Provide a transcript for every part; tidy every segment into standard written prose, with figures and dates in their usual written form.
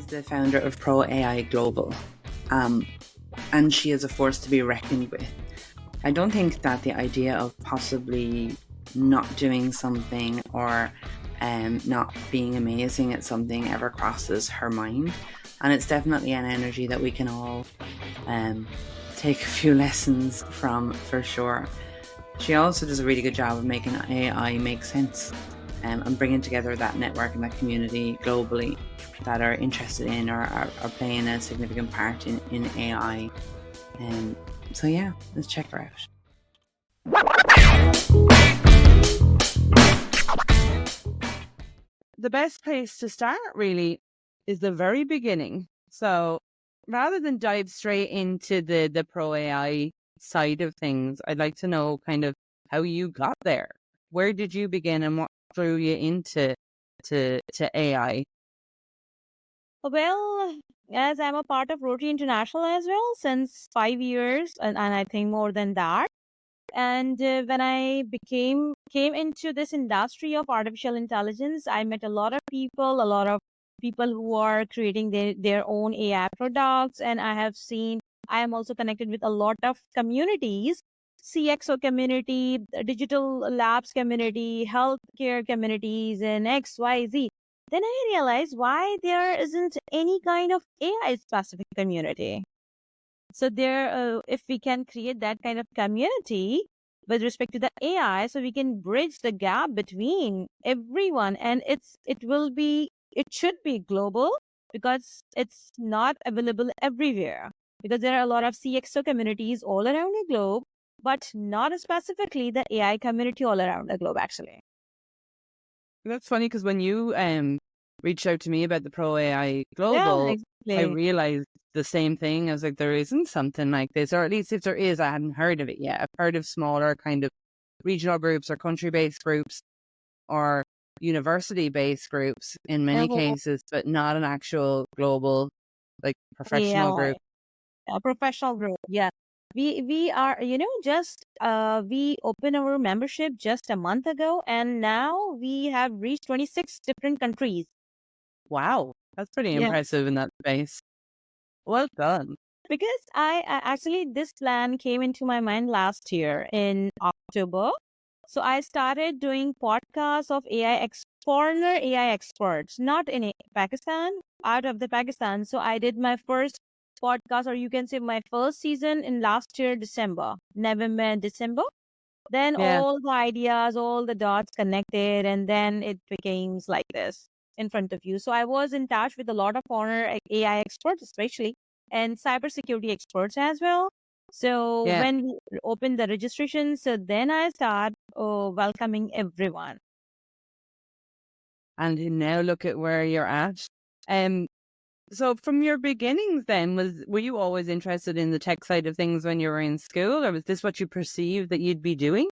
the founder of Pro AI Global, and she is a force to be reckoned with. I don't think that the idea of possibly not doing something or not being amazing at something ever crosses her mind. And it's definitely an energy that we can all take a few lessons from, for sure. She also does a really good job of making AI make sense and bringing together that network and that community globally that are interested in or are playing a significant part in AI. So yeah, let's check her out. The best place to start really is the very beginning. So rather than dive straight into the pro AI side of things, I'd like to know kind of how you got there. Where did you begin and what drew you into AI? Well, as I'm a part of Rotary International as well since 5 years, and I think more than that. And when I came into this industry of artificial intelligence, I met a lot of people who are creating their own AI products. And I am also connected with a lot of communities, CXO community, digital labs community, healthcare communities, and XYZ. Then I realized why there isn't any kind of AI specific community. So if we can create that kind of community with respect to the AI, so we can bridge the gap between everyone, and it should be global because it's not available everywhere. Because there are a lot of CXO communities all around the globe, but not specifically the AI community all around the globe, actually. That's funny because when you reached out to me about the Pro AI Global, Yeah, I exactly. realized the same thing. I was like, there isn't something like this, or at least if there is, I hadn't heard of it yet. I've heard of smaller kind of regional groups or country-based groups or university-based groups in many Oh, cases, but not an actual global, like, professional yeah, group. a professional group. Yeah. We are, just we opened our membership just a month ago, and now we have reached 26 different countries. Wow, that's pretty Yeah. impressive in that space. Well done. Because actually, this plan came into my mind last year in October. So I started doing podcasts of foreigner AI experts, not in Pakistan, out of the Pakistan. So I did my first podcast, or you can say my first season in last year, November and December. Then Yeah. all the ideas, all the dots connected, and then it became like this in front of you. So I was in touch with a lot of foreigner AI experts, especially, and cybersecurity experts as well. So Yeah. when we opened the registration, so then I start welcoming everyone. And now look at where you're at. So from your beginnings then, were you always interested in the tech side of things when you were in school, or was this what you perceived that you'd be doing?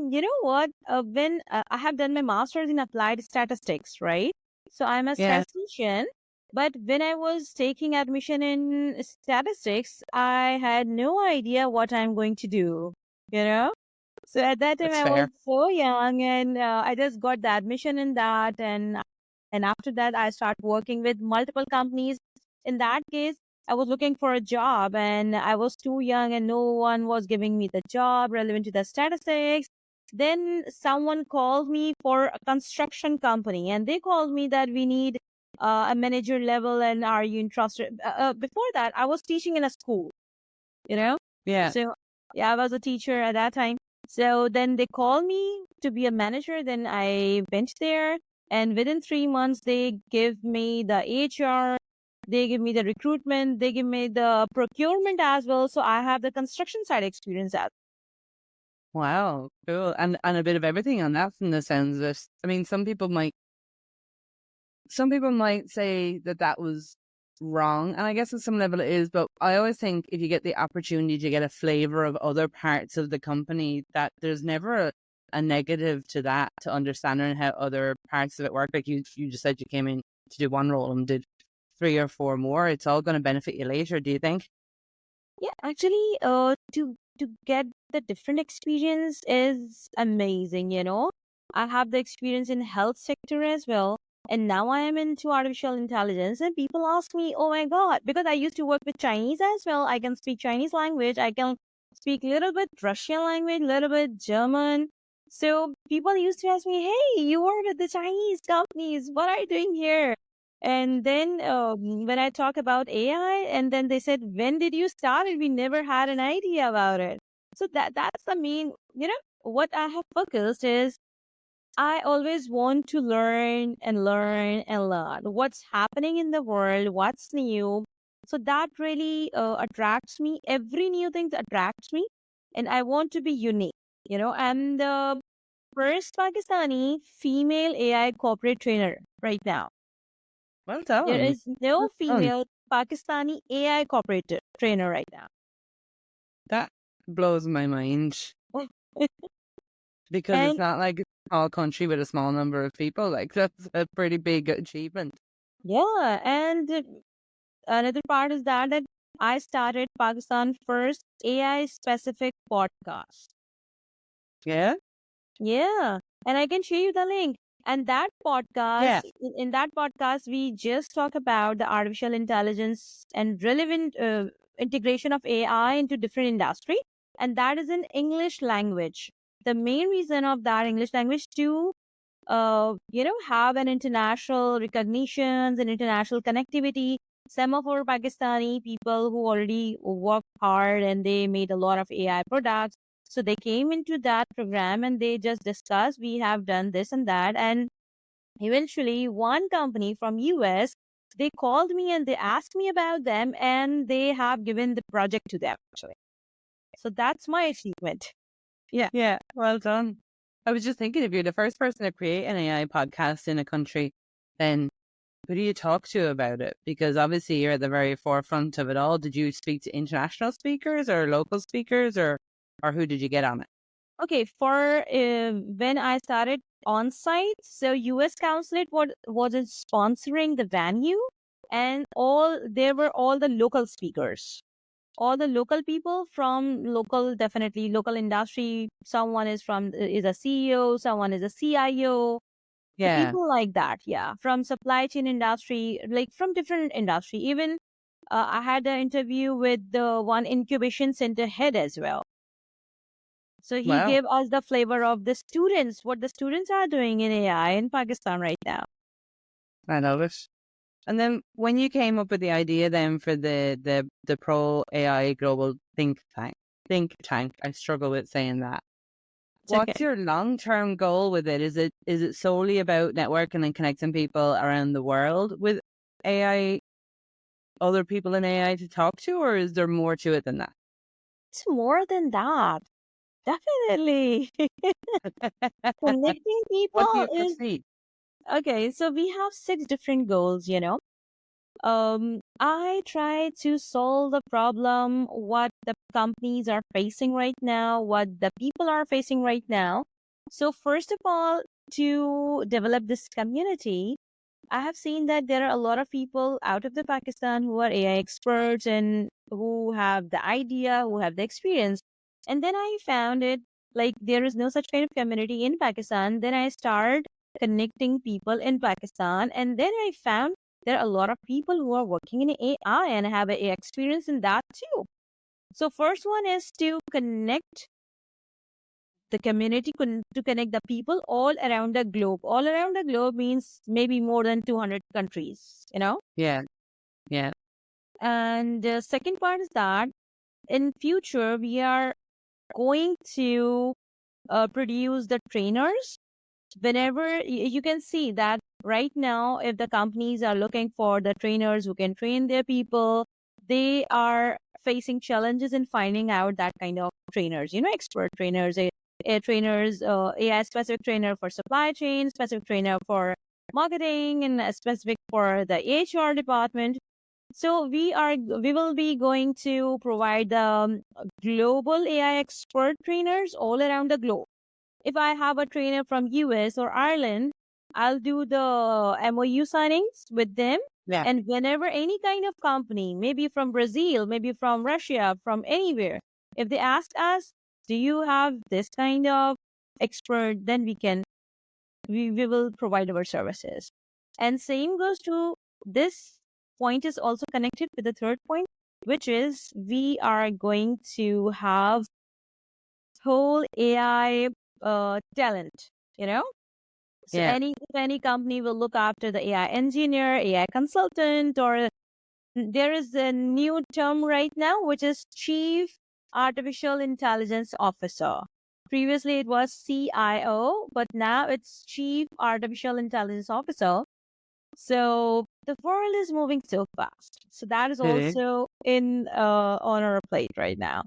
You know what? When I have done my master's in applied statistics, right? So I'm a Yeah. statistician. But when I was taking admission in statistics, I had no idea what I'm going to do, you know? So at that time, That's I was fair. so young, and I just got the admission in that, and after that, I started working with multiple companies. In that case, I was looking for a job, and I was too young, and no one was giving me the job relevant to the statistics. Then someone called me for a construction company, and they called me that we need a manager level, and are you interested? Before that, I was teaching in a school, you know. Yeah. So yeah, I was a teacher at that time. So then they called me to be a manager. Then I went there, and within 3 months, they give me the HR, they give me the recruitment, they give me the procurement as well. So I have the construction side experience as. Wow. Cool. And a bit of everything on that from the sounds of it. I mean, some people might say that that was wrong, and I guess at some level it is, but I always think if you get the opportunity to get a flavor of other parts of the company, that there's never a negative to that, to understanding how other parts of it work. Like you just said, you came in to do one role and did 3 or 4 more. It's all going to benefit you later, do you think? Yeah, actually, to get the different experience is amazing. I have the experience in health sector as well. And now I am into artificial intelligence, and people ask me, oh my God, because I used to work with Chinese as well. I can speak Chinese language. I can speak a little bit Russian language, a little bit German. So people used to ask me, hey, you work with the Chinese companies. What are you doing here? And then when I talk about AI, and then they said, when did you start it? We never had an idea about it. So that's the main, what I have focused is I always want to learn and learn and learn what's happening in the world, what's new. So that really attracts me. Every new thing attracts me, and I want to be unique. I'm the first Pakistani female AI corporate trainer right now. Well There done. is no Well done. female Pakistani AI corporate trainer right now. That blows my mind because it's And not like a small country with a small number of people. Like that's a pretty big achievement. yeah, and another part is that I started Pakistan's first AI specific podcast. Yeah. Yeah, and I can share you the link. And that Yeah. podcast, in that podcast, we just talk about the artificial intelligence and relevant integration of AI into different industry, and that is in English language. The main reason of that English language to have an international recognitions and international connectivity. Some of our Pakistani people who already work hard and they made a lot of AI products. So they came into that program and they just discussed, we have done this and that. And eventually one company from US, they called me and they asked me about them and they have given the project to them actually. So that's my achievement. Yeah. Yeah. Well done. I was just thinking if you're the first person to create an AI podcast in a country, then who do you talk to about it? Because obviously you're at the very forefront of it all. Did you speak to international speakers or local speakers or who did you get on it? Okay, for when I started on site, so US Consulate wasn't sponsoring the venue, and there were all the local speakers, all the local people from local, definitely local industry. Someone is a CEO, someone is a CIO, so Yeah. people like that, yeah, from supply chain industry, like from different industry. Even I had an interview with the one incubation center head as well. So he Wow. gave us the flavor of the students, what the students are doing in AI in Pakistan right now. I love it. And then when you came up with the idea then for the Pro AI Global think tank, I struggle with saying that. It's okay. What's your long-term goal with it? Is it solely about networking and connecting people around the world with AI, other people in AI to talk to, or is there more to it than that? It's more than that. Definitely. Connecting What do people you is foresee? okay. So we have 6 different goals. I try to solve the problem, what the companies are facing right now, what the people are facing right now. So first of all, to develop this community, I have seen that there are a lot of people out of the Pakistan who are AI experts and who have the idea, who have the experience. And then I found it like there is no such kind of community in Pakistan. Then I started connecting people in Pakistan. And then I found there are a lot of people who are working in AI and have a experience in that too. So first one is to connect the community, to connect the people all around the globe. All around the globe means maybe more than 200 countries. Yeah, yeah, And the second part is that in future, we are going to produce the trainers. Whenever you can see that right now, if the companies are looking for the trainers who can train their people, they are facing challenges in finding out that kind of trainers, expert trainers, trainers, AI specific trainer for supply chain, specific trainer for marketing, and a specific for the HR department. So we will be going to provide the global AI expert trainers all around the globe. If I have a trainer from US or Ireland, I'll do the MOU signings with them. yeah. And whenever any kind of company, maybe from Brazil, maybe from Russia, from anywhere, if they ask us, do you have this kind of expert, then we will provide our services. And same goes to this point is also connected with the third point, which is we are going to have whole AI talent, So Yeah. any company will look after the AI engineer, AI consultant, or there is a new term right now, which is Chief Artificial Intelligence Officer. Previously, it was CIO, but now it's Chief Artificial Intelligence Officer. So the world is moving so fast. So that is It is. also in on our plate right now.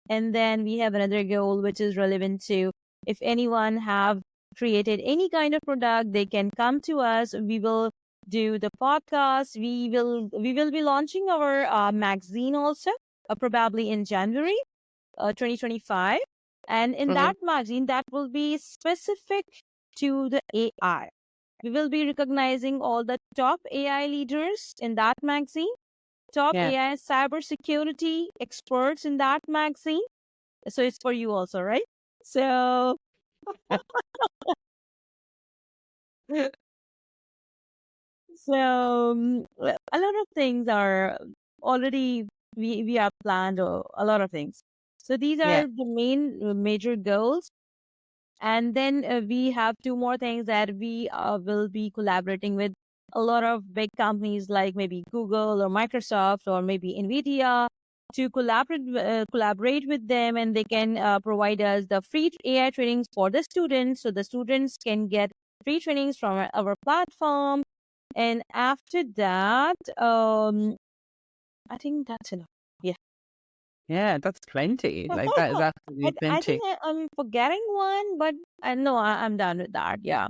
And then we have another goal, which is relevant to if anyone have created any kind of product, they can come to us. We will do the podcast. We will be launching our magazine also, probably in January 2025. And in Mhm. that magazine, that will be specific to the AI. We will be recognizing all the top AI leaders in that magazine, top Yeah. AI cybersecurity experts in that magazine. So it's for you also, right? So a lot of things are already we have planned a lot of things. So these Yeah. are the main major goals. And then we have two more things that we will be collaborating with a lot of big companies like maybe Google or Microsoft or maybe NVIDIA to collaborate with them, and they can provide us the free AI trainings for the students, so the students can get free trainings from our platform. And after that, I think that's enough. Yeah. Yeah. That's plenty. Like that is I, absolutely I plenty. think I'm forgetting one, but I know I'm done with that. Yeah.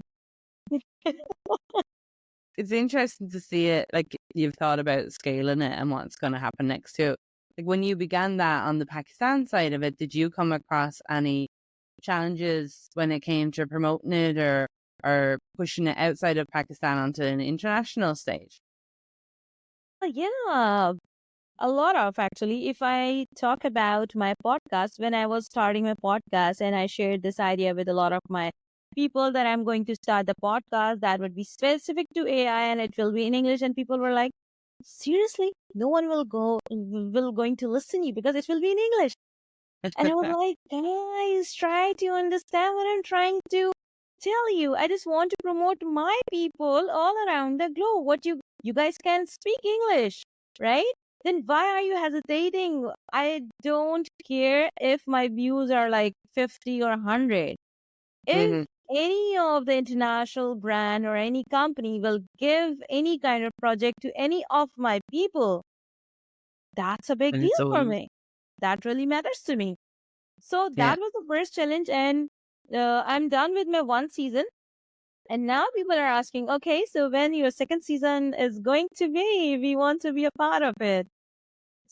It's interesting to see it. Like you've thought about scaling it and what's going to happen next too. Like when you began that on the Pakistan side of it, did you come across any challenges when it came to promoting it or pushing it outside of Pakistan onto an international stage? Yeah, a lot of actually. If I talk about my podcast, when I was starting my podcast and I shared this idea with a lot of my people that I'm going to start the podcast that would be specific to AI and it will be in English, and people were like, seriously, no one will going to listen you because it will be in English. And I was like, guys, try to understand what I'm trying to tell you. I just want to promote my people all around the globe. What you guys can speak English, right? Then why are you hesitating? I don't care if my views are like 50 or 100. If Hmm. any of the international brand or any company will give any kind of project to any of my people, that's a big And deal it's for always, me. That really matters to me. So yeah, that was the first challenge, and I'm done with my one season. And now people are asking, okay, so when your second season is going to be, we want to be a part of it.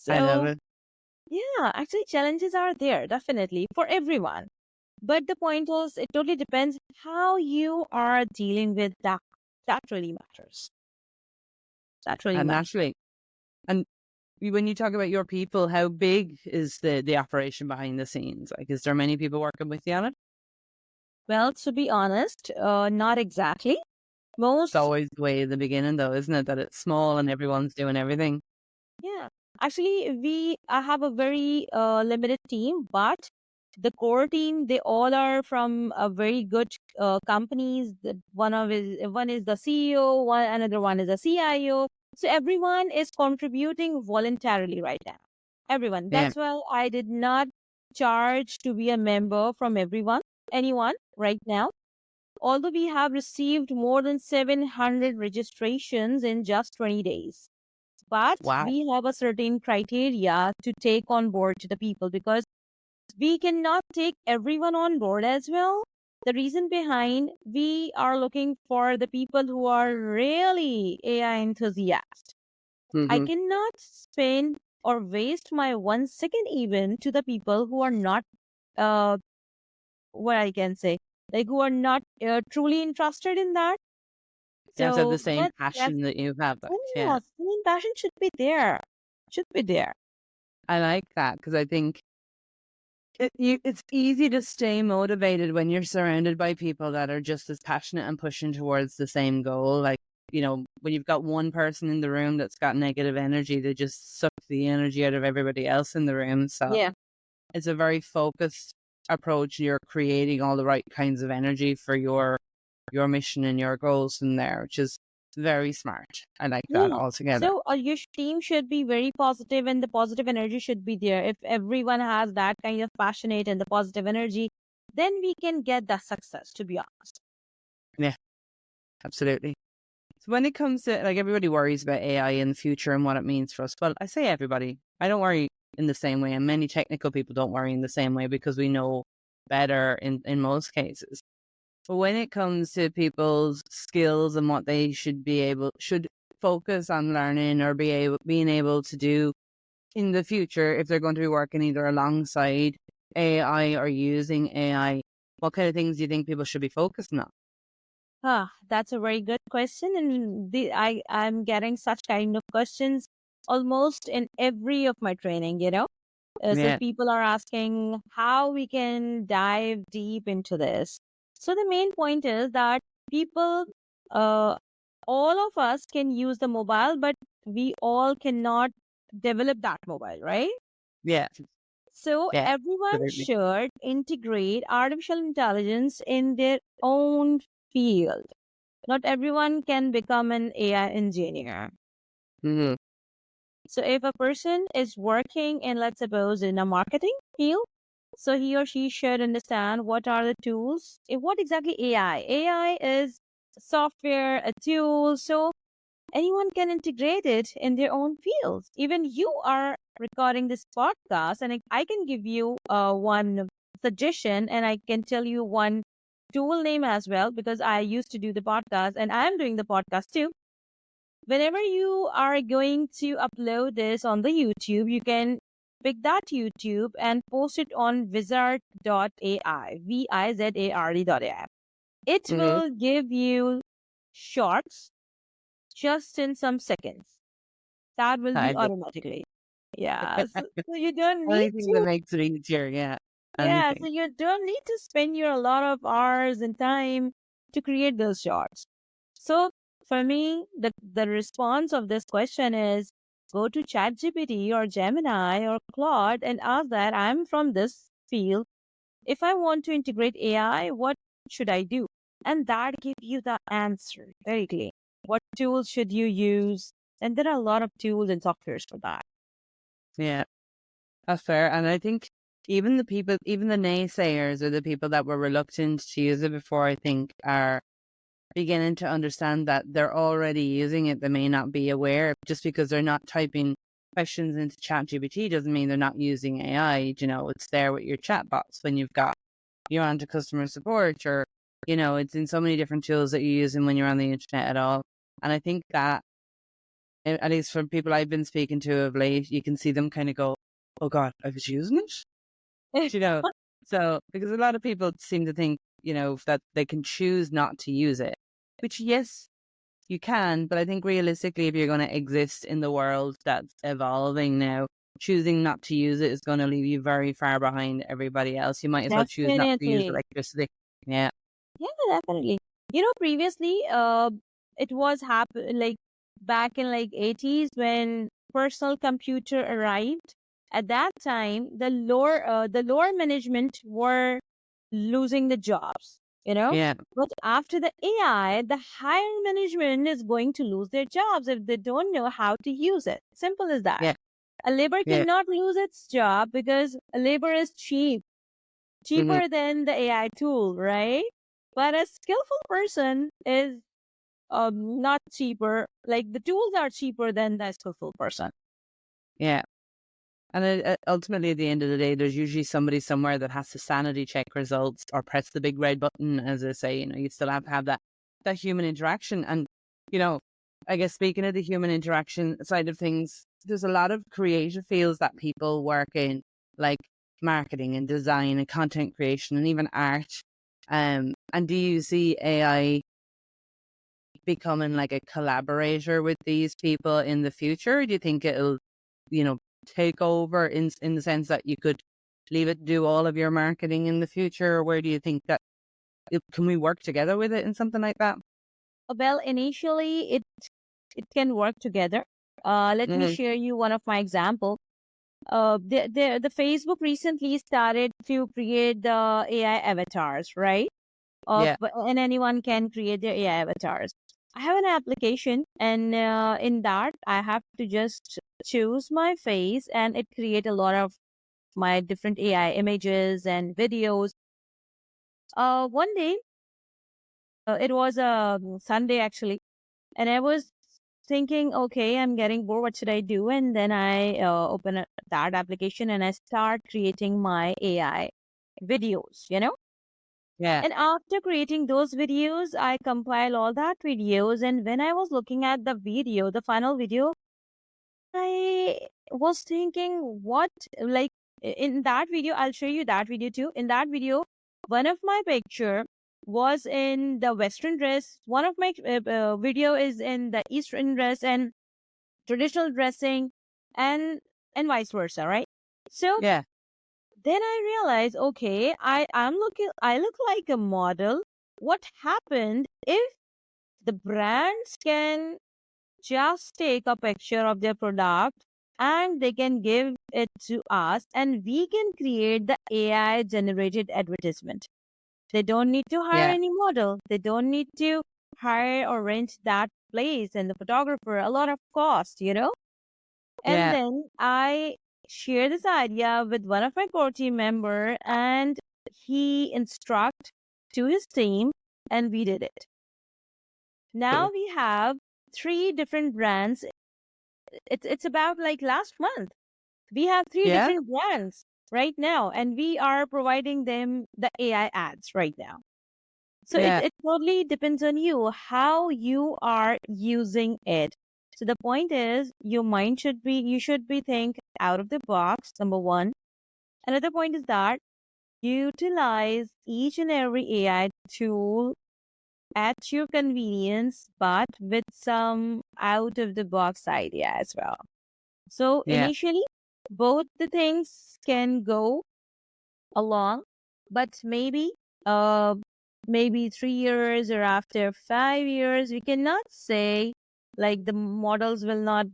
I love So it. yeah, actually challenges are there definitely for everyone. But the point is, it totally depends how you are dealing with that. That really matters. That really And matters. naturally, and when you talk about your people, how big is the operation behind the scenes? Like, is there many people working with you on it? Well, to be honest, not exactly. It's Most always the way in the beginning, though, isn't it? That it's small and everyone's doing everything. Yeah, actually, we I have a very limited team, but the core team they all are from a very good companies. One is the CEO, another one is a CIO. So everyone is contributing voluntarily right now. Everyone. Yeah. That's why I did not charge to be a member from anyone right now. Although we have received more than 700 registrations in just 20 days, but Wow. we have a certain criteria to take on board to the people because we cannot take everyone on board as well. The reason behind we are looking for the people who are really AI enthusiasts. I Hmm. cannot spend or waste my 1 second even to the people who are not uh what I can say, like who are not truly interested in that. You have to have the So same that's passion that you have. Like, yeah, yeah, feeling passion should be there. Should be there. I like that because I think it's easy to stay motivated when you're surrounded by people that are just as passionate and pushing towards the same goal. Like, when you've got one person in the room that's got negative energy, they just suck the energy out of everybody else in the room. So Yeah. it's a very focused approach. You're creating all the right kinds of energy for your mission and your goals in there, which is very smart. I like that Yeah. altogether. So your team should be very positive and the positive energy should be there. If everyone has that kind of passionate and the positive energy, then we can get that success, to be honest. Yeah, absolutely. So when it comes to, like, everybody worries about AI in the future and what it means for us. Well, I say everybody. I don't worry in the same way, and many technical people don't worry in the same way because we know better in most cases. But when it comes to people's skills and what they should focus on learning or being able to do in the future, if they're going to be working either alongside AI or using AI, what kind of things do you think people should be focusing on? That's a very good question. And I'm getting such kind of questions almost in every of my training. So Yeah, people are asking how we can dive deep into this. So the main point is that people, uh, all of us can use the mobile, but we all cannot develop that mobile, right? yeah, So yeah, everyone absolutely. should integrate artificial intelligence in their own field. Not everyone can become an AI engineer. Mm-hmm. So if a person is working in, let's suppose, in a marketing field, so he or she should understand what are the tools. What exactly AI? AI is software, a tool. So anyone can integrate it in their own fields. Even you are recording this podcast, and I can give you one suggestion, and I can tell you one tool name as well, because I used to do the podcast and I'm doing the podcast too. Whenever you are going to upload this on the YouTube, you can pick that YouTube and post it on wizard.ai, Vizard.ai. It Mm-hmm. will give you shorts just in some seconds. That will I be love automatically. Yeah. So you don't need anything that to, makes it easier. Yeah, yeah, anything. so you don't need to spend your a lot of hours and time to create those shorts. So for me, the response of this question is go to ChatGPT or Gemini or Claude and ask that I'm from this field. If I want to integrate AI, what should I do? And that gives you the answer very clear. What tools should you use? And there are a lot of tools and softwares for that. Yeah, that's fair. And I think even the naysayers or the people that were reluctant to use it before, I think are beginning to understand that they're already using it. They may not be aware. Just because they're not typing questions into ChatGPT doesn't mean they're not using AI. It's there with your chatbots when you're onto customer support, or it's in so many different tools that you're using when you're on the internet at all. And I think that, at least from people I've been speaking to of late, you can see them kind of go, "Oh God, I was using it." You know, so because a lot of people seem to think, that they can choose not to use it, which, yes, you can, but I think realistically, if you're going to exist in the world that's evolving now, choosing not to use it is going to leave you very far behind everybody else. You might as well choose not to use Definitely. electricity. Yeah, Yeah, definitely. Previously, it was like back in like 80s when personal computer arrived. At that time, the lower management were losing the jobs. yeah, But after the AI, the higher management is going to lose their jobs if they don't know how to use it. Simple as that. yeah, A labor yeah. cannot lose its job because a labor is cheap, Hmm. cheaper than the AI tool, right? But a skillful person is not cheaper. Like the tools are cheaper than the skillful person. Yeah. And ultimately, at the end of the day, there's usually somebody somewhere that has to sanity check results or press the big red button, as I say. You still have to have that human interaction. And you know, I guess speaking of the human interaction side of things, there's a lot of creative fields that people work in, like marketing and design and content creation and even art. And do you see AI becoming like a collaborator with these people in the future? Or do you think it'll, you know, take over in the sense that you could leave it do all of your marketing in the future? Or where do you think that can we work together with it in something like that? Well, initially it can work together. Let me Hmm. share you one of my example. The Facebook recently started to create the AI avatars, right? Yeah. And anyone can create their AI avatars. I have an application, and in that I have to just choose my face, and it create a lot of my different AI images and videos. One day, it was a Sunday actually, and I was thinking, okay, I'm getting bored. What should I do? And then I open that application and I start creating my AI videos. Yeah. And after creating those videos, I compile all that videos. And when I was looking at the video, the final video, I was thinking, what, like in that video, I'll show you that video too. In that video, one of my picture was in the Western dress. One of my video is in the Eastern dress and traditional dressing, and vice versa, right? So Yeah. then I realized, okay, I look like a model. What happened if the brands can just take a picture of their product and they can give it to us and we can create the AI generated advertisement. They don't need to hire Yeah. any model. They don't need to hire or rent that place and the photographer, a lot of cost. And Yeah. then I shared this idea with one of my core team member and he instruct to his team and we did it. Now Cool. we have three different brands. It's about like last month. We have three Yeah. different brands right now and we are providing them the AI ads right now. So Yeah. it totally depends on you, how you are using it. So the point is you should be think out of the box, number one. Another point is that utilize each and every AI tool at your convenience, but with some out of the box idea as well. So Yeah. initially, both the things can go along, but uh maybe 3 years or after 5 years, we cannot say like the models will not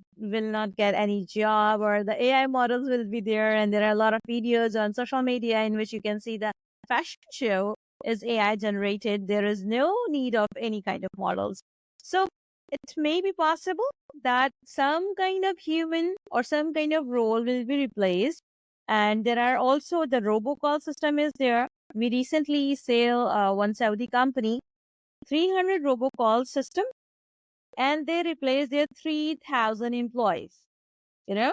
get any job or the AI models will be there. And there are a lot of videos on social media in which you can see the fashion show is AI generated. There is no need of any kind of models. So it may be possible that some kind of human or some kind of role will be replaced. And there are also the robocall system is there. We recently sell one Saudi company 300 robocall system and they replace their 3,000 employees. You know,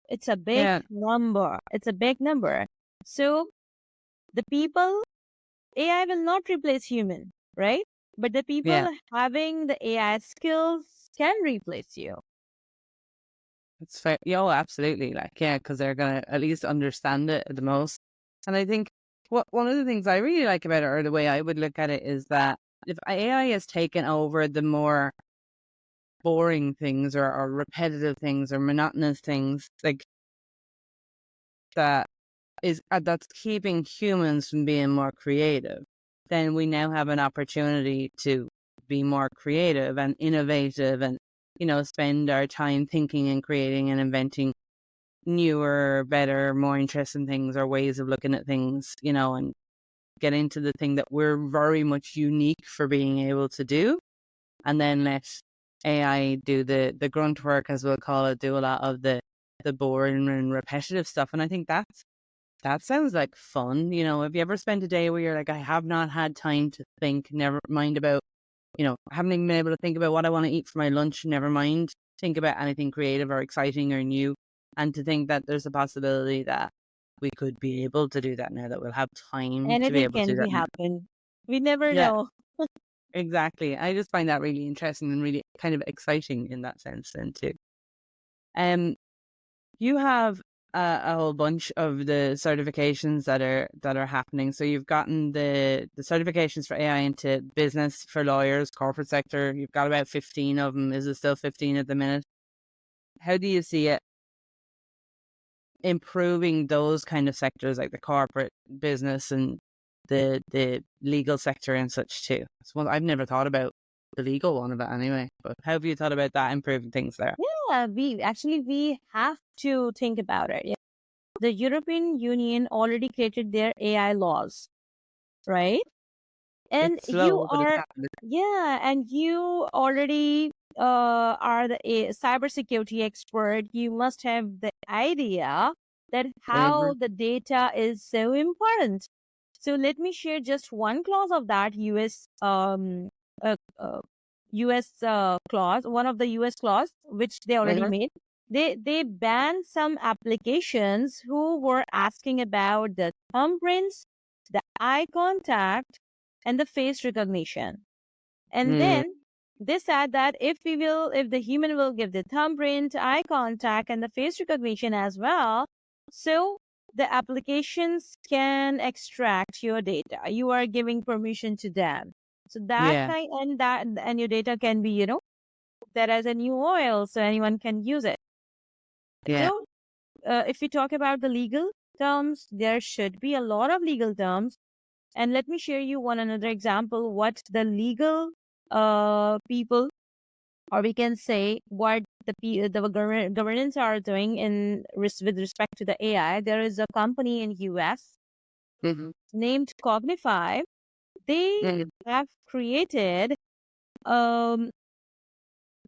it's a big Yeah. number. It's a big number. So the people, AI will not replace human, right? But the Yeah. people having the AI skills can replace you. It's fair. Yeah, oh, absolutely. Like, yeah, because they're gonna at least understand it the most. And I think what one of the things I really like about it, or the way I would look at it, is that if AI has taken over the more boring things or repetitive things or monotonous things, like that that's keeping humans from being more creative, then we now have an opportunity to be more creative and innovative and spend our time thinking and creating and inventing newer, better, more interesting things or ways of looking at things, and get into the thing that we're very much unique for being able to do, and then let AI do the grunt work, as we'll call it, do a lot of the boring and repetitive stuff. And I think that sounds like fun. Have you ever spent a day where you're like, I have not had time to think, never mind about, I haven't even been able to think about what I want to eat for my lunch, never mind think about anything creative or exciting or new. And to think that there's a possibility that we could be able to do that now, that we'll have time to be Anything able to can do be that now. happen. We never Yeah, know. exactly. I just find that really interesting and really kind of exciting in that sense then too. Um, you have a whole bunch of the certifications that are happening. So you've gotten the certifications for AI into business, for lawyers, corporate sector. You've got about 15 of them. Is it still 15 at the minute? How do you see it improving those kind of sectors, like the corporate business and the legal sector and such too? It's one I've never thought about. the legal one of it anyway. But how have you thought about that improving things there? Yeah, we have to think about it. Yeah. The European Union already created their AI laws, right? And It's slow, but it's happening. and you already are the cybersecurity expert. You must have the idea that Mhm. how the data is so important. So let me share just one clause of that uh, uh, US clause, one of the US clause which they already Mhm. made. They banned some applications who were asking about the thumbprints, the eye contact, and the face recognition. And Mm. then they said that if the human will give the thumbprint, eye contact, and the face recognition as well, so the applications can extract your data. You are giving permission to them. So that Yeah. kind and your data can be, that as a new oil, so anyone can use it. Yeah. So if we talk about the legal terms, there should be a lot of legal terms. And let me share you one another example what the legal people, or we can say what the governance are doing with respect to the AI. There is a company in US Mhm. named Cognify. They Mhm. have created um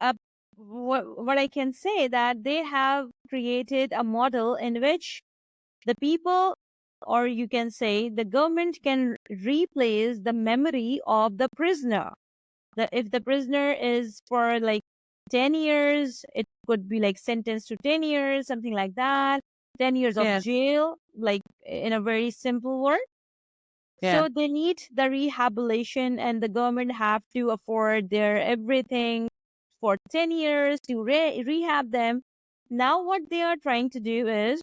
a what I can say that they have created a model in which the people, or you can say the government, can replace the memory of the prisoner. If the prisoner is for like 10 years, it could be like sentenced to 10 years, something like that. 10 years of Yeah. jail, like in a very simple word. Yeah. So they need the rehabilitation, and the government have to afford their everything for 10 years to rehab them. Now what they are trying to do is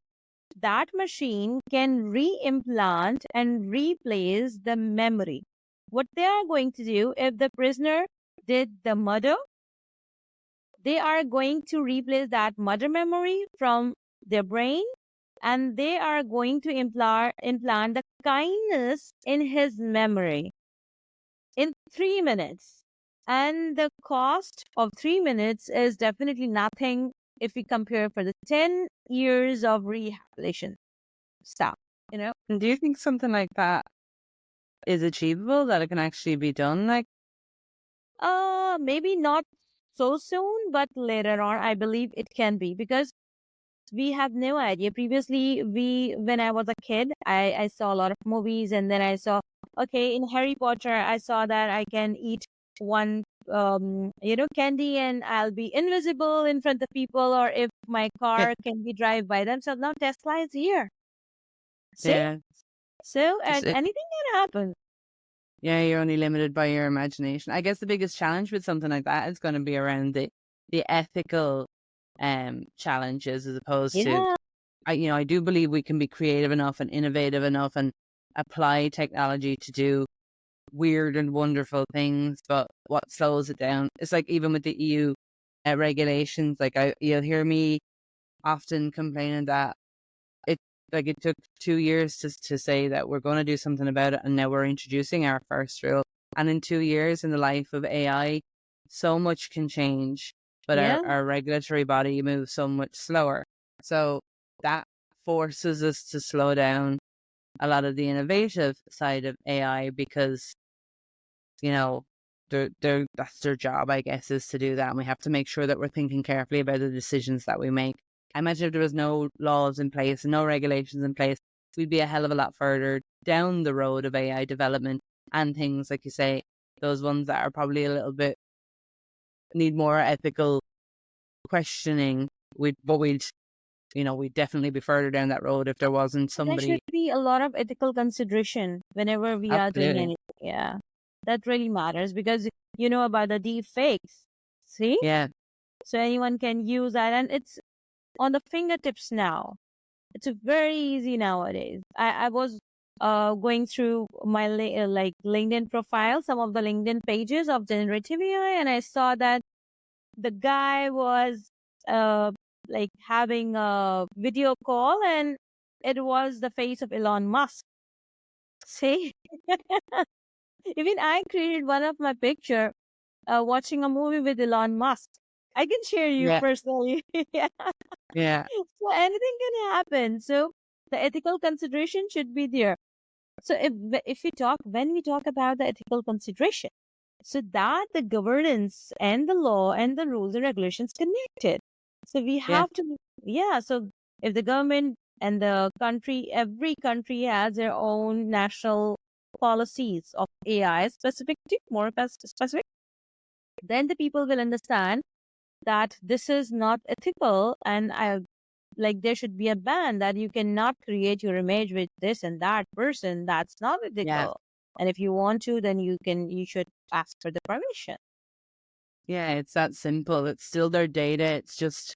that machine can re-implant and replace the memory. What they are going to do, if the prisoner did the murder, they are going to replace that murder memory from their brain, and they are going to implant the kindness in his memory in 3 minutes. And the cost of 3 minutes is definitely nothing if we compare for the 10 years of rehabilitation stuff, you know? And do you think something like that is achievable, that it can actually be done? Like, Maybe not so soon, but later on, I believe it can be, because we have no idea. Previously, when I was a kid, I saw a lot of movies, and then I saw, okay, in Harry Potter, I saw that I can eat one, candy, and I'll be invisible in front of people, or if my yeah, car can be drive by themselves. Now Tesla is here. See? yeah, So, just and anything can happen. yeah, you're only limited by your imagination. I guess the biggest challenge with something like that is going to be around the ethical challenges, as opposed to, Yeah. I do believe we can be creative enough and innovative enough and apply technology to do weird and wonderful things, but what slows it down, it's like even with the EU regulations, like you'll hear me often complaining that it it took 2 years to say that we're going to do something about it, and now we're introducing our first rule. And in 2 years, in the life of AI, so much can change, but Yeah. our regulatory body moves so much slower. So that forces us to slow down a lot of the innovative side of AI, because you know that's their job, I guess, is to do that, and we have to make sure that we're thinking carefully about the decisions that we make. I imagine if there was no laws in place and no regulations in place, we'd be a hell of a lot further down the road of AI development, and things like you say, those ones that are probably a little bit need more ethical questioning. We'd definitely be further down that road if there wasn't There should somebody. be a lot of ethical consideration whenever we are doing Absolutely. anything. Yeah. That really matters, because you know about the deep fakes. See? Yeah. So anyone can use that, and it's on the fingertips now. It's very easy nowadays. I was going through my like LinkedIn profile, some of the LinkedIn pages of generative AI, and I saw that the guy was uh like having a video call, and it was the face of Elon Musk. See? Even I created one of my picture, watching a movie with Elon Musk. I can share you Yeah. personally. Yeah. Yeah. So anything can happen. So the ethical consideration should be there. So if we talk when we talk about the ethical consideration, so that the governance and the law and the rules and regulations connected. So we Yeah. have to, yeah. So if the government and the country, every country has their own national policies of AI specific, more specific, then the people will understand that this is not ethical, and I like there should be a ban that you cannot create your image with this and that person. That's not Yeah. ethical. And if you want to, then you should ask for the permission. Yeah. It's that simple. It's still their data. It's just,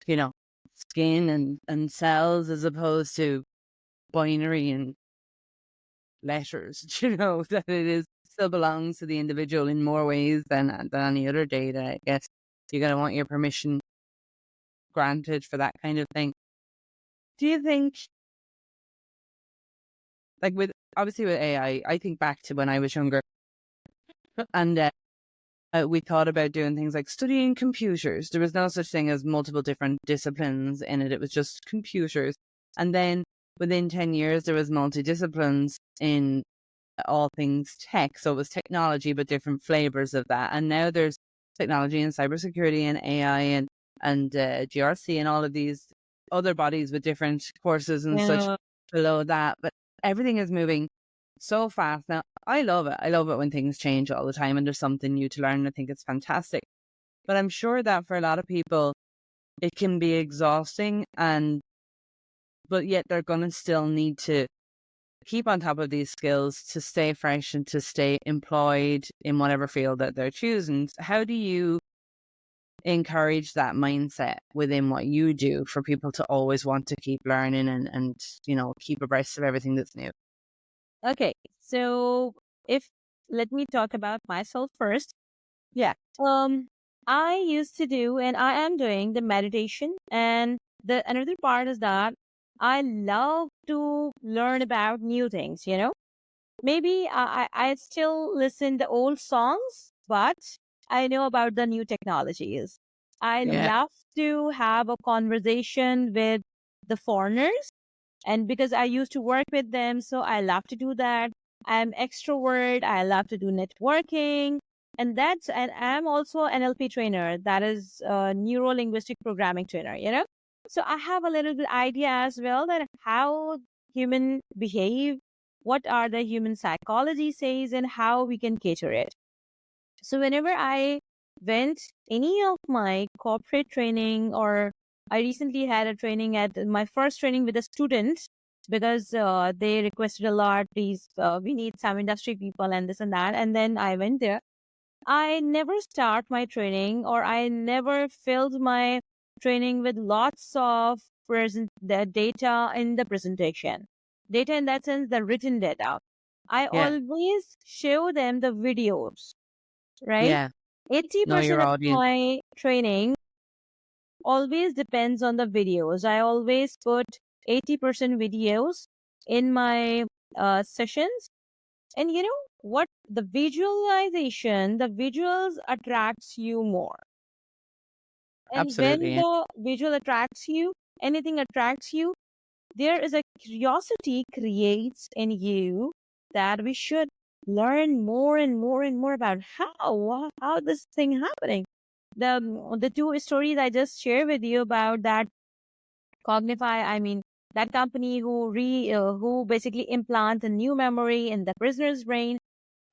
you know, skin and cells as opposed to binary and letters, that it is still belongs to the individual in more ways than any other data. I guess you're going to want your permission granted for that kind of thing. Do you think, like obviously with AI, I think back to when I was younger and we thought about doing things like studying computers. There was no such thing as multiple different disciplines in it. It was just computers. And then within 10 years, there was multidisciplines in all things tech. So it was technology, but different flavors of that. And now there's technology and cybersecurity and AI and GRC and all of these other bodies with different courses and such Yeah. below that. But everything is moving so fast now. I love it. I love it when things change all the time and there's something new to learn. I think it's fantastic. But I'm sure that for a lot of people, it can be exhausting, but yet they're going to still need to keep on top of these skills to stay fresh and to stay employed in whatever field that they're choosing. How do you encourage that mindset within what you do for people to always want to keep learning and keep abreast of everything that's new? Okay. So if let me talk about myself first. Yeah. I used to do and I am doing the meditation, and the another part is that I love to learn about new things, Maybe I still listen the old songs, but I know about the new technologies. I Yeah. love to have a conversation with the foreigners, and because I used to work with them, so I love to do that. I'm extrovert. I love to do networking, and I'm also an NLP trainer. That is a neuro linguistic programming trainer. So I have a little bit idea as well that how human behave, what are the human psychology says, and how we can cater it. So whenever I went any of my corporate training, or I recently had a training at my first training with a student, because they requested a lot, please, we need some industry people and this and that. And then I went there. I never start my training, or I never filled my training with lots of the data in the presentation. Data in that sense, the written data. I Yeah. always show them the videos, right? Yeah. Know 80% your of audience. my training always depends on the videos. I always put 80% videos in my sessions. And you know what? The visualization, the visuals attracts you more. And when Absolutely. the visual attracts you, anything attracts you, there is a curiosity creates in you that we should learn more and more and more about how this thing happening. The two stories I just shared with you about that Cognify, I mean that company who basically implant a new memory in the prisoner's brain.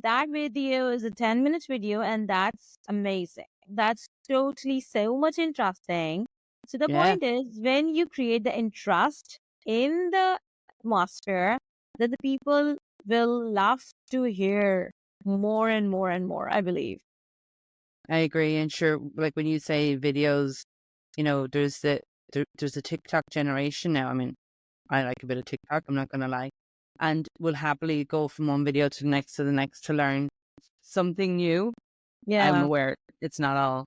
That video is a 10 minutes video, and that's amazing. That's totally so much interesting. So the Yeah. point is, when you create the interest in the atmosphere, then the people will love to hear more and more and more, I believe. I agree. And sure, like when you say videos, there's the TikTok generation now. I mean, I like a bit of TikTok, I'm not going to lie. And will happily go from one video to the next to the next to learn something new. I'm Yeah. aware it's not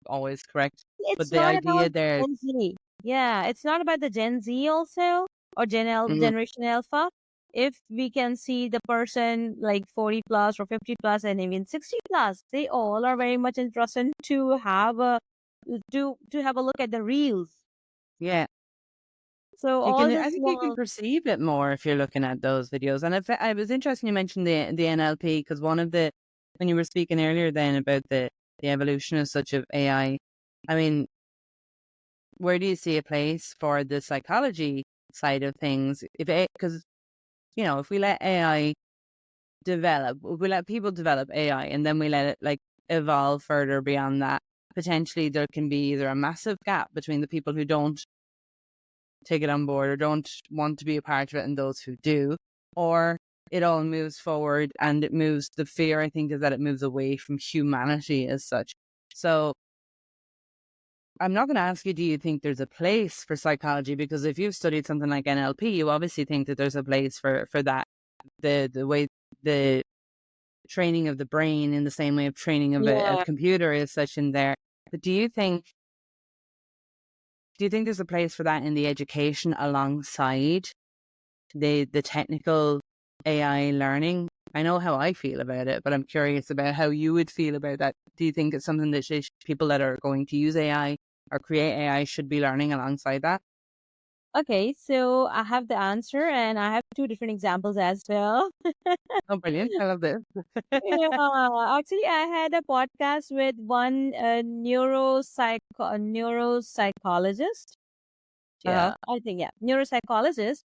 always correct, but It's the not about idea there, Gen Z. Yeah, it's not about the Gen Z also, or mm, Generation Alpha. if we can see the person like 40 plus or 50 plus and even 60 plus, they all are very much interested to have a look at the reels. Yeah. So all the I think you can small, perceive it more if you're looking at those videos. And I was interested you mentioned the NLP, because one of the, when you were speaking earlier then about the evolution as such of AI, I mean, where do you see a place for the psychology side of things? Because, if we let AI develop, if we let people develop AI and then we let it like evolve further beyond that, potentially there can be either a massive gap between the people who don't take it on board or don't want to be a part of it and those who do, or it all moves forward and it moves, the fear I think is that it moves away from humanity as such. So I'm not going to ask you, do you think there's a place for psychology? Because if you've studied something like NLP, you obviously think that there's a place for that. The way the training of the brain in the same way of training of a yeah. computer is such in there. But do you think there's a place for that in the education alongside the technical AI learning? I know how I feel about it, but I'm curious about how you would feel about that. Do you think it's something that people that are going to use AI or create AI should be learning alongside that? Okay, so I have the answer, and I have two different examples as well. Oh, brilliant. I love this. Yeah, actually, I had a podcast with one neuropsychologist. Uh-huh. Yeah, I think, yeah, neuropsychologist,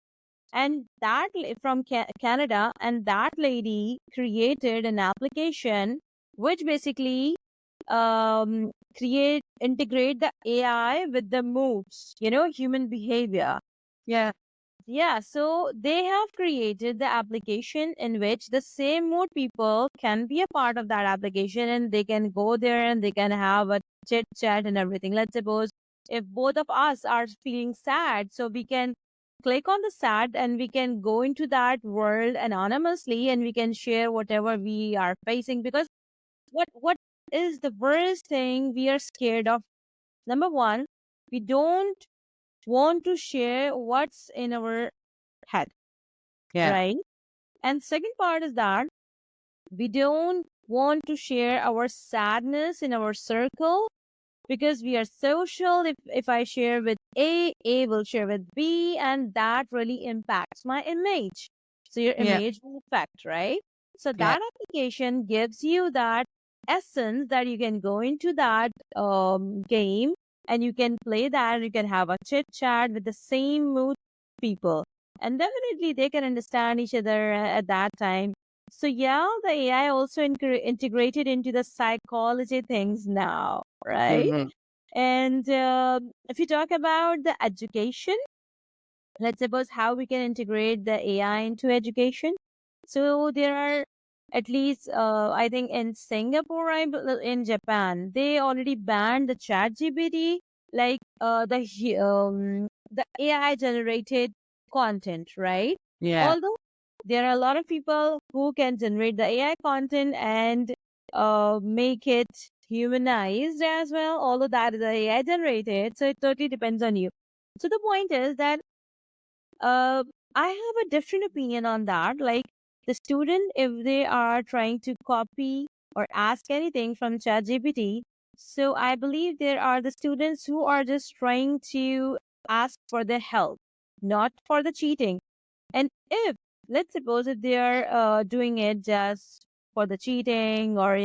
and that from Canada, and that lady created an application which basically integrate the AI with the moods, human behavior. Yeah. Yeah, so they have created the application in which the same mood people can be a part of that application, and they can go there and they can have a chit chat and everything. Let's suppose if both of us are feeling sad, so we can click on the sad and we can go into that world anonymously and we can share whatever we are facing. Because what is the worst thing we are scared of? Number one, we don't want to share what's in our head, Yeah. right? And second part is that we don't want to share our sadness in our circle because we are social. If I share with A will share with B, and that really impacts my image. So your Yeah. image will affect, right? So Yeah. that application gives you that essence that you can go into that game and you can play that. You can have a chit chat with the same mood people, and definitely they can understand each other at that time. So yeah, the AI also integrated into the psychology things now, right? Mm-hmm. And if you talk about the education, let's suppose how we can integrate the AI into education. So there are at least, I think in Singapore, in Japan, they already banned the chat GPT, like the AI generated content, right? Yeah. Although there are a lot of people who can generate the AI content and make it humanized as well, although that is AI generated. So it totally depends on you. So the point is that uh, I have a different opinion on that. Like the student, if they are trying to copy or ask anything from ChatGPT, so I believe there are the students who are just trying to ask for the help, not for the cheating. And if, let's suppose, if they are doing it just for the cheating or,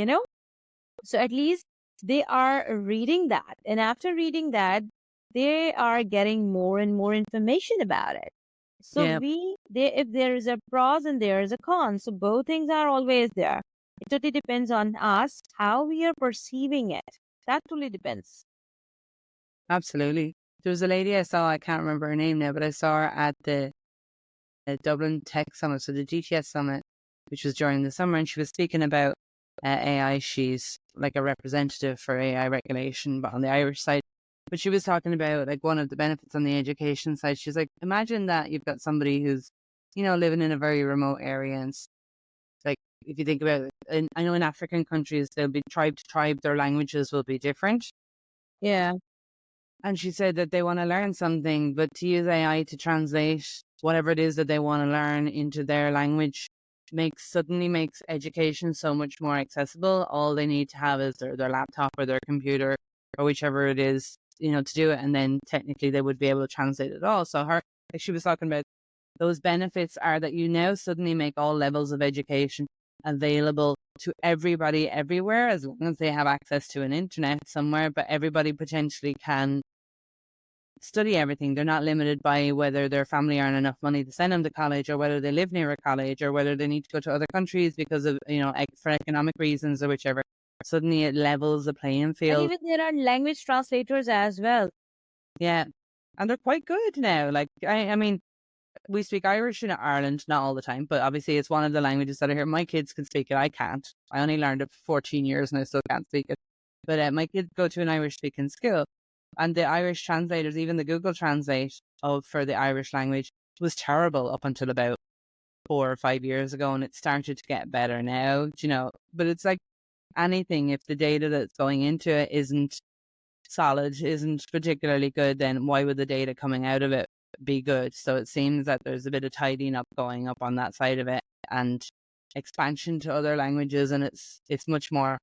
so at least they are reading that. And after reading that, they are getting more and more information about it. So Yeah. if there is a pros and there is a con, so both things are always there. It totally depends on us how we are perceiving it. That totally depends. Absolutely. There was a lady I saw, I can't remember her name now, but I saw her at the Dublin Tech Summit, so the GTS Summit, which was during the summer, and she was speaking about AI. She's like a representative for AI regulation, but on the Irish side. But she was talking about like one of the benefits on the education side. She's like, imagine that you've got somebody who's, living in a very remote area, and like if you think about it, I know in African countries they'll be tribe to tribe, their languages will be different. Yeah. And she said that they want to learn something, but to use AI to translate whatever it is that they want to learn into their language suddenly makes education so much more accessible. All they need to have is their laptop or their computer or whichever it is, to do it. And then technically they would be able to translate it all. So like she was talking about, those benefits are that you now suddenly make all levels of education available to everybody everywhere, as long as they have access to an internet somewhere, but everybody potentially can study everything. They're not limited by whether their family earn enough money to send them to college, or whether they live near a college, or whether they need to go to other countries because of, for economic reasons or whichever. Suddenly it levels the playing And field. even there are language translators as well. Yeah. And they're quite good now. Like, I mean, we speak Irish in Ireland, not all the time, but obviously it's one of the languages that are here. My kids can speak it. I can't. I only learned it for 14 years and I still can't speak it. But my kids go to an Irish speaking school, and the Irish translators, even the Google Translate for the Irish language, was terrible up until about 4 or 5 years ago, and it started to get better now, But it's like anything, if the data that's going into it isn't solid, isn't particularly good, then why would the data coming out of it be good? So it seems that there's a bit of tidying up going up on that side of it, and expansion to other languages, and it's much more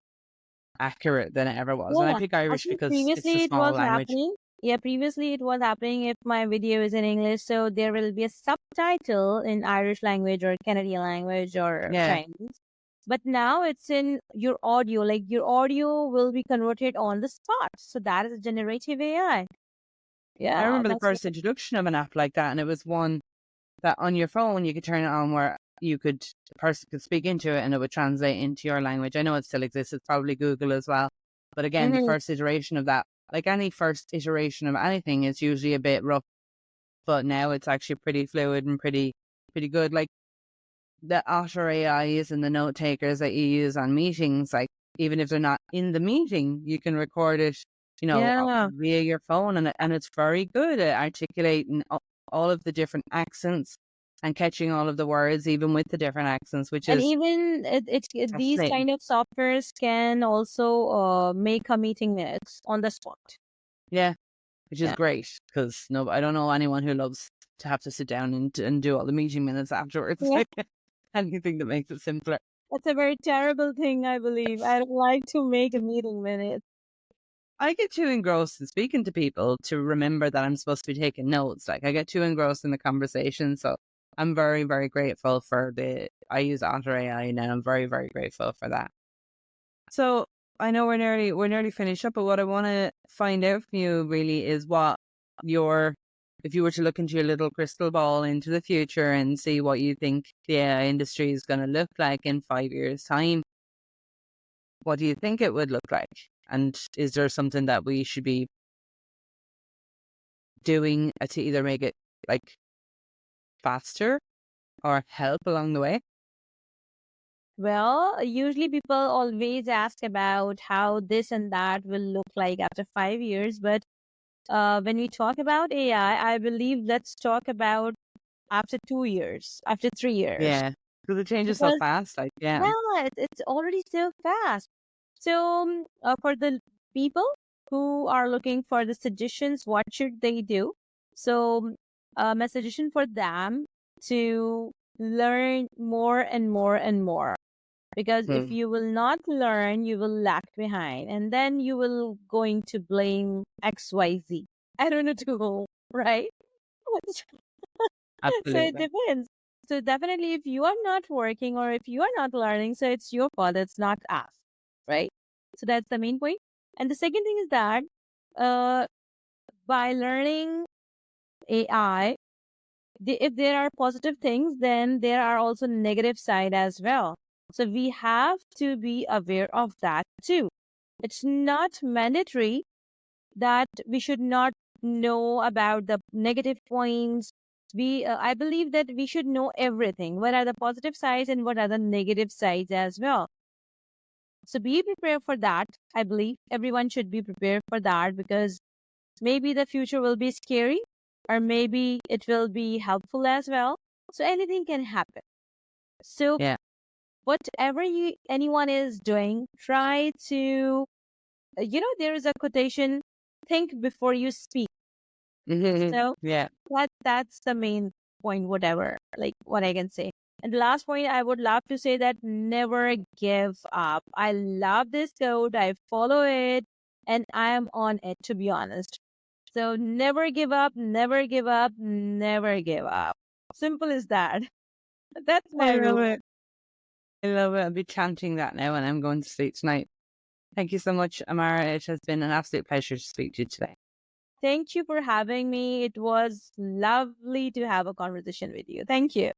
accurate than it ever was. And I Yeah, pick Irish actually, because it's a previously it small was language. happening. Yeah, previously it was happening if my video is in English, so there will be a subtitle in Irish language or Canadian language or Yeah. Chinese. But now it's in your audio, like your audio will be converted on the spot. So that is generative AI. I Yeah, remember the that's first introduction of an app like that, and it was one that on your phone you could turn it on where the person could speak into it and it would translate into your language. I know it still exists. It's probably Google as well. But again, the Mhm. first iteration of that, like any first iteration of anything, is usually a bit rough. But now it's actually pretty fluid and pretty good. Like the Otter AIs and the note takers that you use on meetings, like even if they're not in the meeting, you can record it, Yeah. via your phone, and it's very good at articulating all of the different accents and catching all of the words, even with the different accents, which And is even these fascinating. kind of softwares can also make a meeting minutes on the spot. Yeah, which is Yeah. great because I don't know anyone who loves to have to sit down and do all the meeting minutes afterwards. Yeah. Anything that makes it simpler. That's a very terrible thing, I believe. I don't like to make a meeting minutes. I get too engrossed in speaking to people to remember that I'm supposed to be taking notes. Like I get too engrossed in the conversation. So I'm very, very grateful for I use Otter AI and I'm very, very grateful for that. So I know we're nearly finished up, but what I want to find out from you really is if you were to look into your little crystal ball into the future and see what you think the AI industry is going to look like in 5 years' time, what do you think it would look like? And is there something that we should be doing to either make it like faster or help along the way? Well, usually people always ask about how this and that will look like after 5 years. But when we talk about AI, I believe let's talk about after 2 years, after 3 years. Yeah, because it changes so Because, fast. Like, yeah, yeah, it's already so fast. So for the people who are looking for the suggestions, what should they do? So my suggestion for them to learn more and more and more. Because if you will not learn, you will lag behind, and then you will going to blame XYZ. I don't know to who, right? So it absolutely. depends. So definitely, if you are not working or if you are not learning, so it's your fault. It's not us, right? So that's the main point. And the second thing is that uh, by learning AI, if there are positive things, then there are also negative side as well. So we have to be aware of that too. It's not mandatory that we should not know about the negative points. I believe that we should know everything. What are the positive sides and what are the negative sides as well? So be prepared for that. I believe everyone should be prepared for that, because maybe the future will be scary or maybe it will be helpful as well. So anything can happen. So Yeah. whatever anyone is doing, try to, there is a quotation, think before you speak. So Yeah. that's the main point, whatever, like what I can say. And the last point I would love to say that never give up. I love this code. I follow it and I am on it, to be honest. So never give up, never give up, never give up. Simple as that. That's my I love rule. it. I love it. I'll be chanting that now when I'm going to sleep tonight. Thank you so much, Ammara. It has been an absolute pleasure to speak to you today. Thank you for having me. It was lovely to have a conversation with you. Thank you.